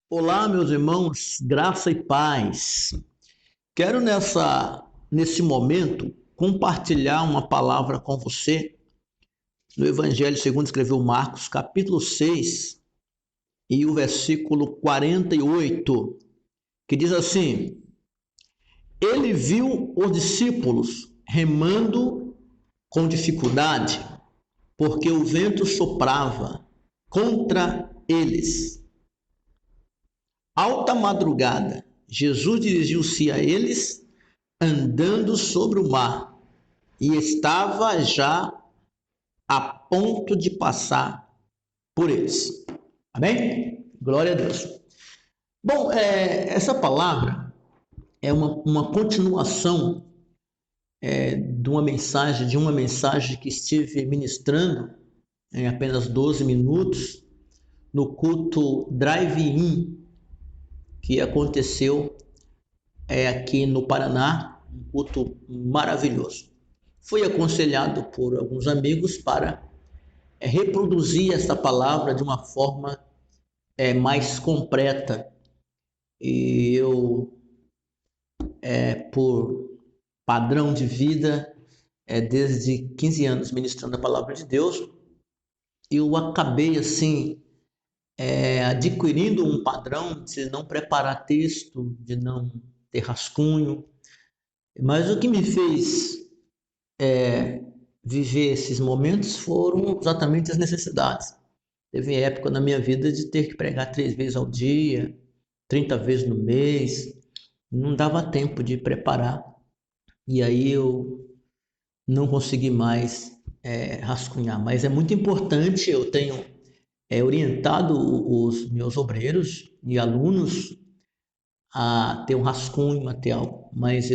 Olá, meus irmãos, graça e paz. Quero nesse momento compartilhar uma palavra com você no Evangelho segundo escreveu Marcos, capítulo 6 e o versículo 48, que diz assim: Ele viu os discípulos remando com dificuldade, porque o vento soprava contra eles. Alta madrugada, Jesus dirigiu-se a eles andando sobre o mar e estava já a ponto de passar por eles. Amém? Glória a Deus. Bom, essa palavra é uma continuação de uma mensagem que estive ministrando em apenas 12 minutos no culto Drive-In que aconteceu aqui no Paraná, um culto maravilhoso. Fui aconselhado por alguns amigos para reproduzir essa palavra de uma forma mais completa. E eu, por padrão de vida, desde 15 anos ministrando a palavra de Deus, eu acabei assim adquirindo um padrão de não preparar texto, de não ter rascunho. Mas o que me fez viver esses momentos foram exatamente as necessidades. Teve época na minha vida de ter que pregar 3 vezes ao dia, 30 vezes no mês, não dava tempo de preparar. E aí eu não consegui mais rascunhar. Mas é muito importante, eu tenho orientado os meus obreiros e alunos a ter um rascunho, a ter algo. Mas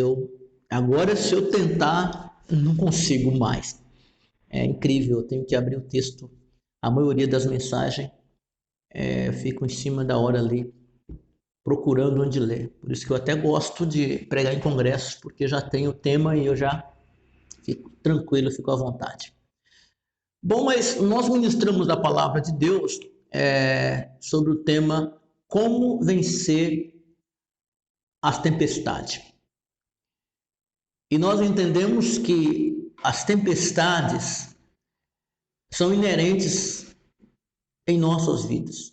agora se eu tentar, não consigo mais. É incrível, eu tenho que abrir o texto. A maioria das mensagens eu fico em cima da hora ali, procurando onde ler. Por isso que eu até gosto de pregar em congressos, porque já tenho o tema e eu já fico tranquilo, fico à vontade. Bom, mas nós ministramos a palavra de Deus sobre o tema como vencer as tempestades. E nós entendemos que as tempestades são inerentes em nossas vidas.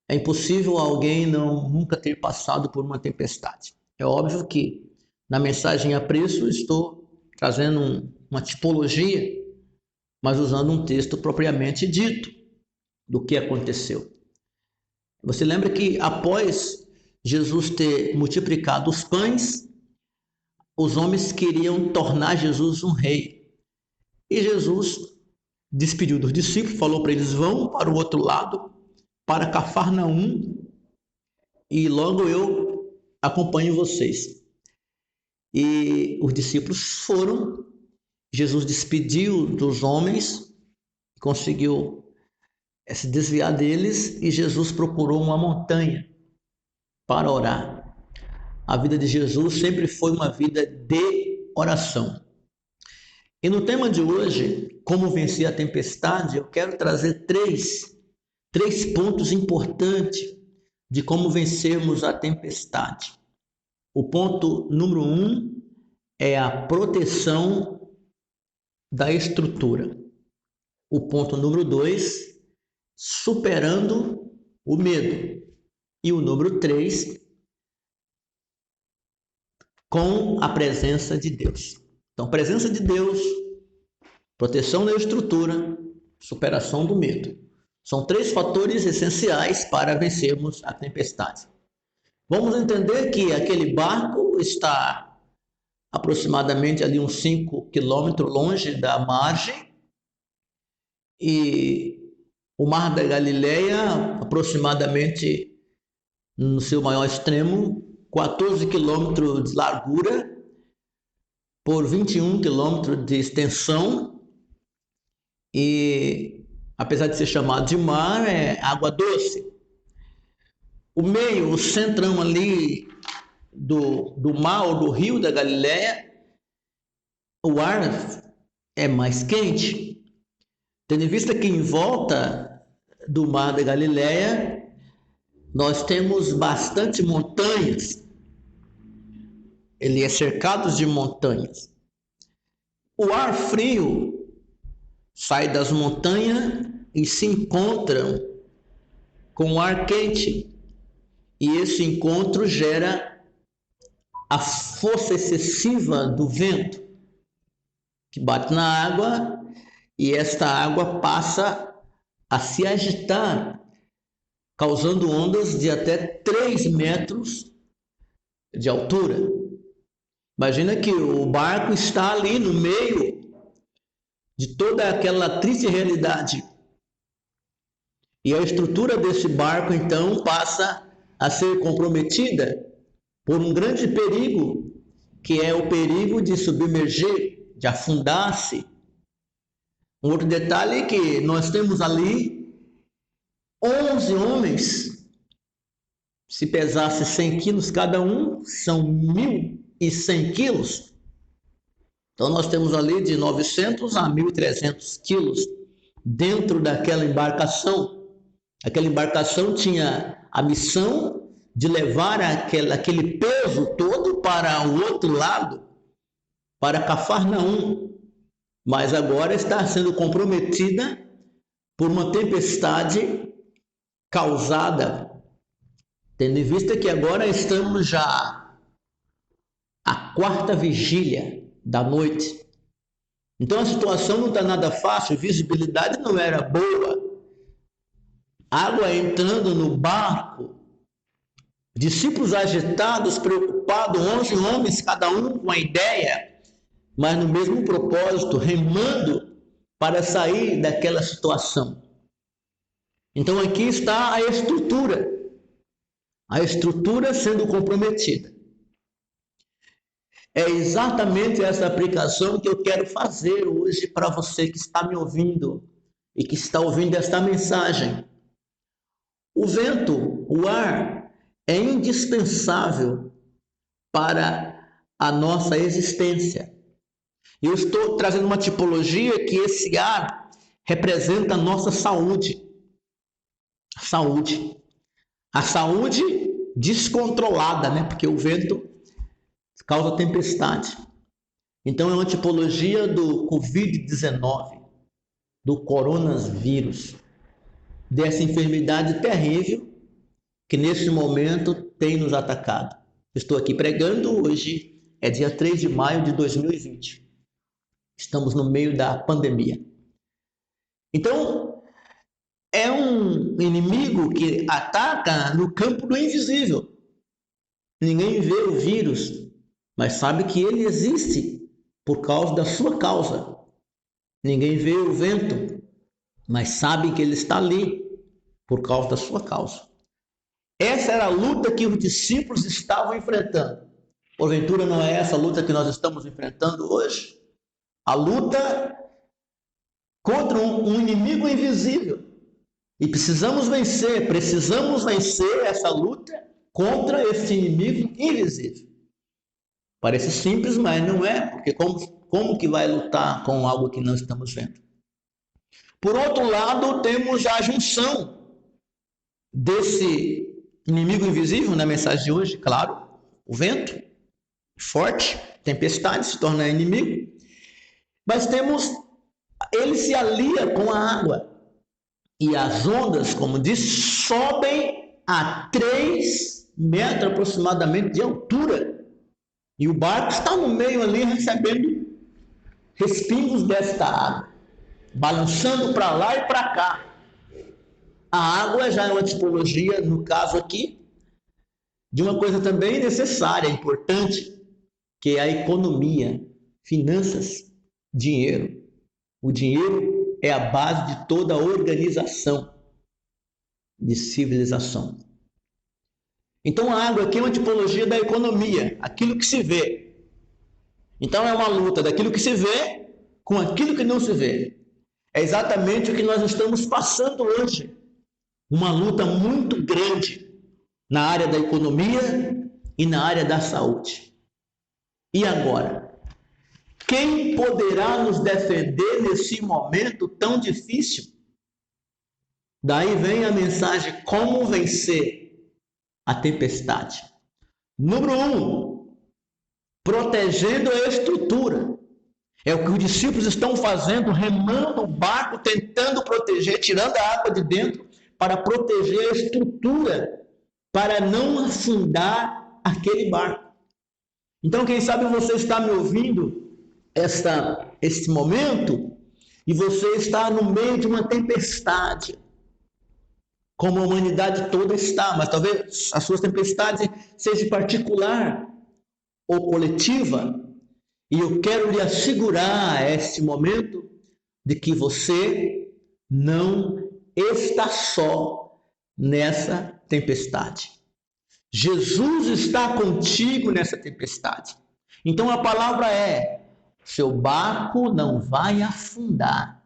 É impossível alguém nunca ter passado por uma tempestade. É óbvio que na mensagem a preço estou trazendo uma tipologia, mas usando um texto propriamente dito do que aconteceu. Você lembra que após Jesus ter multiplicado os pães, os homens queriam tornar Jesus um rei. E Jesus despediu dos discípulos, falou para eles: vão para o outro lado, para Cafarnaum, e logo eu acompanho vocês. E os discípulos foram, Jesus despediu dos homens, conseguiu se desviar deles, e Jesus procurou uma montanha para orar. A vida de Jesus sempre foi uma vida de oração. E no tema de hoje, como vencer a tempestade, eu quero trazer três pontos importantes de como vencermos a tempestade. O ponto número 1 é a proteção da estrutura. O ponto número 2, superando o medo. E o número 3, com a presença de Deus. Então, presença de Deus, proteção da estrutura, superação do medo. São 3 fatores essenciais para vencermos a tempestade. Vamos entender que aquele barco está aproximadamente ali uns 5 quilômetros longe da margem e o Mar da Galileia, aproximadamente no seu maior extremo, 14 quilômetros de largura por 21 quilômetros de extensão e, apesar de ser chamado de mar, é água doce. O meio, o centrão ali do mar ou do rio da Galileia, o ar é mais quente, tendo em vista que em volta do mar da Galileia nós temos bastante montanhas. Ele é cercado de montanhas. O ar frio sai das montanhas e se encontram com o ar quente. E esse encontro gera a força excessiva do vento que bate na água, e esta água passa a se agitar, causando ondas de até 3 metros de altura. Imagina que o barco está ali no meio de toda aquela triste realidade. E a estrutura desse barco, então, passa a ser comprometida por um grande perigo, que é o perigo de submergir, de afundar-se. Um outro detalhe é que nós temos ali 11 homens. Se pesasse 100 quilos cada um, são 1.100 quilos. Então nós temos ali de 900 a 1.300 quilos dentro daquela embarcação. Aquela embarcação tinha a missão de levar aquele peso todo para o outro lado, para Cafarnaum, mas agora está sendo comprometida por uma tempestade causada, tendo em vista que agora estamos já à 4ª vigília da noite. Então a situação não está nada fácil, a visibilidade não era boa. Água entrando no barco, discípulos agitados, preocupados, 11 homens, cada um com a ideia, mas no mesmo propósito, remando para sair daquela situação. Então aqui está a estrutura sendo comprometida. É exatamente essa aplicação que eu quero fazer hoje para você que está me ouvindo e que está ouvindo esta mensagem. O vento, o ar, é indispensável para a nossa existência. Eu estou trazendo uma tipologia que esse ar representa a nossa saúde. A saúde descontrolada, né? Porque o vento causa tempestade. Então é uma tipologia do Covid-19, do coronavírus, dessa enfermidade terrível que nesse momento tem nos atacado. Estou aqui pregando hoje, é dia 3 de maio de 2020. Estamos no meio da pandemia. Então, é um inimigo que ataca no campo do invisível. Ninguém vê o vírus, mas sabe que ele existe por causa da sua causa. Ninguém vê o vento, mas sabe que ele está ali por causa da sua causa. Essa era a luta que os discípulos estavam enfrentando. Porventura não é essa a luta que nós estamos enfrentando hoje? A luta contra um inimigo invisível. E precisamos vencer essa luta contra esse inimigo invisível. Parece simples, mas não é, porque como que vai lutar com algo que não estamos vendo? Por outro lado, temos a junção desse inimigo invisível na mensagem de hoje, claro, o vento forte, tempestade se torna inimigo, mas ele se alia com a água e as ondas, como disse, sobem a 3 metros aproximadamente de altura e o barco está no meio ali recebendo respingos desta água, balançando para lá e para cá. A água já é uma tipologia, no caso aqui, de uma coisa também necessária, importante, que é a economia, finanças, dinheiro. O dinheiro é a base de toda a organização de civilização. Então a água aqui é uma tipologia da economia, aquilo que se vê. Então é uma luta daquilo que se vê com aquilo que não se vê. É exatamente o que nós estamos passando hoje. Uma luta muito grande na área da economia e na área da saúde. E agora? Quem poderá nos defender nesse momento tão difícil? Daí vem a mensagem: como vencer? a tempestade. Número 1, protegendo a estrutura. É o que os discípulos estão fazendo, remando o barco, tentando proteger, tirando a água de dentro, para proteger a estrutura, para não afundar aquele barco. Então, quem sabe você está me ouvindo este momento e você está no meio de uma tempestade, como a humanidade toda está, mas talvez as suas tempestades seja particular ou coletiva. E eu quero lhe assegurar a este momento de que você não está só nessa tempestade. Jesus está contigo nessa tempestade. Então a palavra é: seu barco não vai afundar.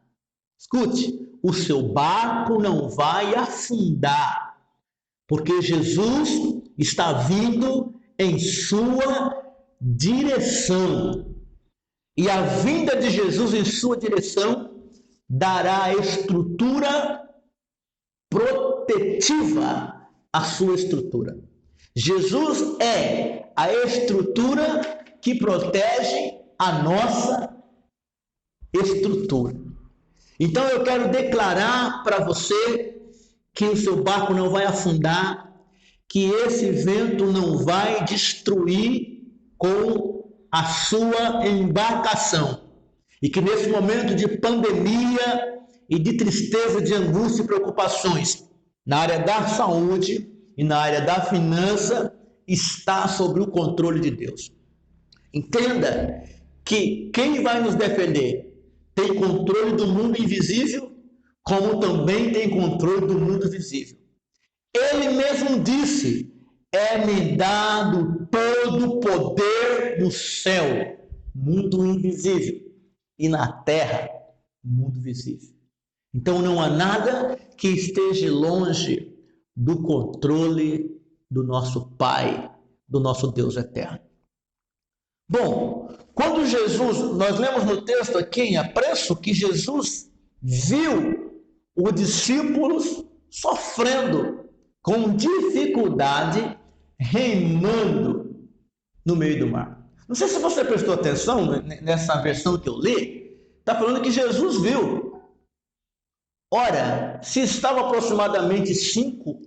Escute, o seu barco não vai afundar, porque Jesus está vindo em sua direção. E a vinda de Jesus em sua direção dará a estrutura protetiva à sua estrutura. Jesus é a estrutura que protege a nossa estrutura. Então eu quero declarar para você que o seu barco não vai afundar, que esse vento não vai destruir com a sua embarcação. E que nesse momento de pandemia e de tristeza, de angústia e preocupações, na área da saúde e na área da finança, está sob o controle de Deus. Entenda que quem vai nos defender tem controle do mundo invisível, como também tem controle do mundo visível. Ele mesmo disse: é-me dado todo o poder no céu, mundo invisível, e na terra, mundo visível. Então não há nada que esteja longe do controle do nosso Pai, do nosso Deus eterno. Bom, quando nós lemos no texto aqui em apreço que Jesus viu os discípulos sofrendo com dificuldade, remando no meio do mar. Não sei se você prestou atenção nessa versão que eu li, está falando que Jesus viu. Ora, se estava aproximadamente 5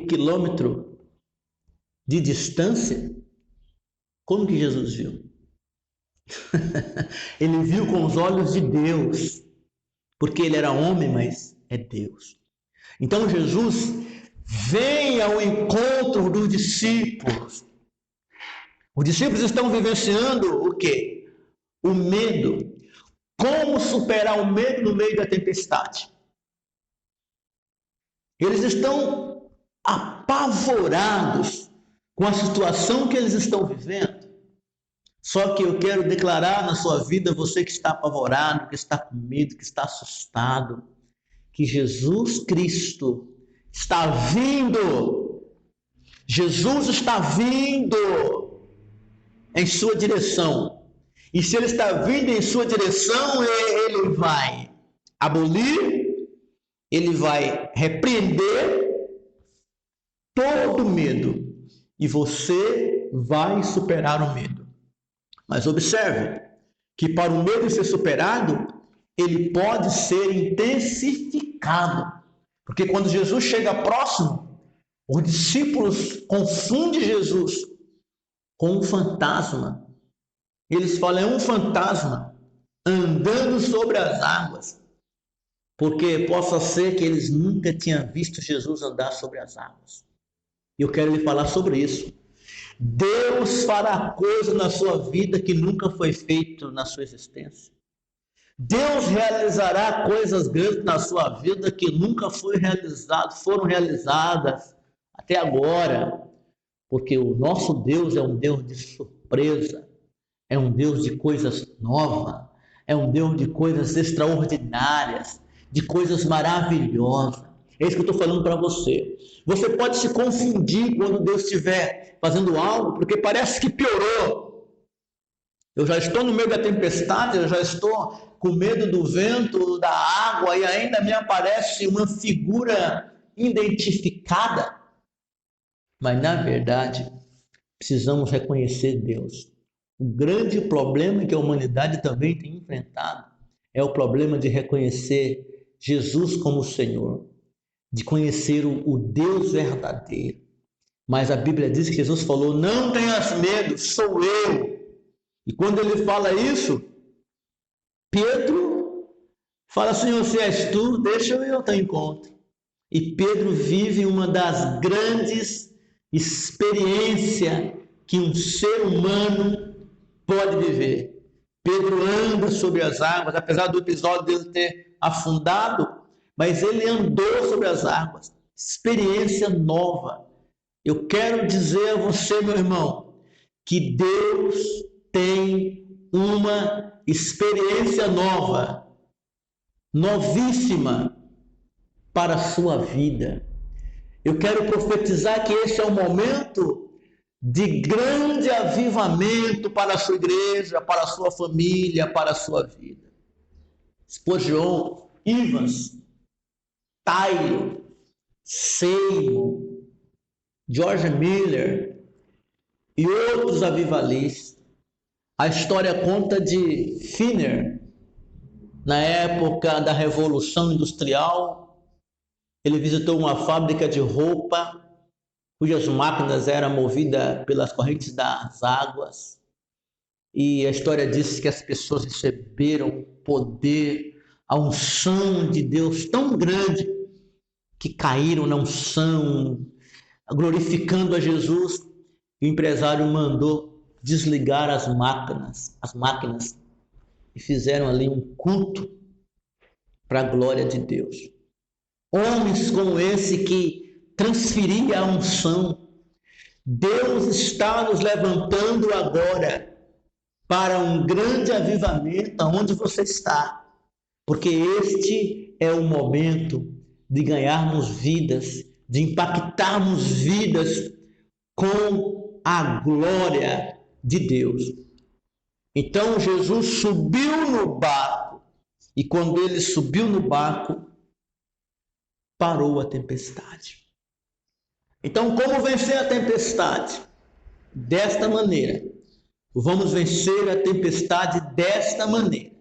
quilômetros de distância, como que Jesus viu? Ele viu com os olhos de Deus, porque ele era homem, mas é Deus. Então Jesus vem ao encontro dos discípulos. Os discípulos estão vivenciando o quê? O medo. Como superar o medo no meio da tempestade? Eles estão apavorados com a situação que eles estão vivendo. Só que eu quero declarar na sua vida, você que está apavorado, que está com medo, que está assustado, que Jesus Cristo está vindo. Jesus está vindo em sua direção. E se ele está vindo em sua direção, ele vai abolir, ele vai repreender todo medo. E você vai superar o medo. Mas observe que para o medo ser superado, ele pode ser intensificado. Porque quando Jesus chega próximo, os discípulos confundem Jesus com um fantasma. Eles falam: é um fantasma andando sobre as águas. Porque possa ser que eles nunca tinham visto Jesus andar sobre as águas. E eu quero lhe falar sobre isso. Deus fará coisa na sua vida que nunca foi feito na sua existência. Deus realizará coisas grandes na sua vida que nunca foram realizadas até agora. Porque o nosso Deus é um Deus de surpresa, é um Deus de coisas novas, é um Deus de coisas extraordinárias, de coisas maravilhosas. É isso que eu estou falando para você. Você pode se confundir quando Deus estiver fazendo algo, porque parece que piorou. Eu já estou no meio da tempestade, eu já estou com medo do vento, da água, e ainda me aparece uma figura identificada. Mas, na verdade, precisamos reconhecer Deus. O grande problema que a humanidade também tem enfrentado é o problema de reconhecer Jesus como Senhor, de conhecer o Deus verdadeiro. Mas a Bíblia diz que Jesus falou: não tenhas medo, sou eu. E quando ele fala isso, Pedro fala: Senhor, se és tu, deixa eu ir ao teu encontro. E Pedro vive uma das grandes experiências que um ser humano pode viver. Pedro anda sobre as águas, apesar do episódio dele ter afundado, mas ele andou sobre as águas. Experiência nova. Eu quero dizer a você, meu irmão, que Deus tem uma experiência nova, novíssima para a sua vida. Eu quero profetizar que este é o momento de grande avivamento para a sua igreja, para a sua família, para a sua vida. Spurgeon, Evans, Tyler, Seymour, George Miller e outros avivalistas. A história conta de Finner, na época da Revolução Industrial. Ele visitou uma fábrica de roupa cujas máquinas eram movidas pelas correntes das águas. E a história diz que as pessoas receberam o poder, a unção de Deus tão grande que caíram na unção, glorificando a Jesus. E o empresário mandou desligar as máquinas e fizeram ali um culto para a glória de Deus. Homens como esse que transferia a unção. Deus está nos levantando agora para um grande avivamento onde você está, porque este é o momento de ganharmos vidas, de impactarmos vidas com a glória de Deus. Então Jesus subiu no barco e quando ele subiu no barco, parou a tempestade. Então, como vencer a tempestade? Desta maneira. Vamos vencer a tempestade desta maneira.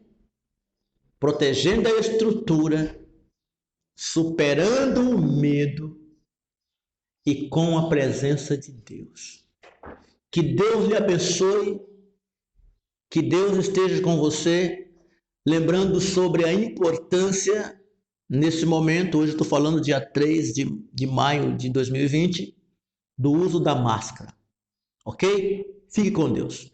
Protegendo a estrutura, superando o medo e com a presença de Deus. Que Deus lhe abençoe, que Deus esteja com você, lembrando sobre a importância. Nesse momento, hoje estou falando dia 3 de maio de 2020, do uso da máscara. Ok? Fique com Deus.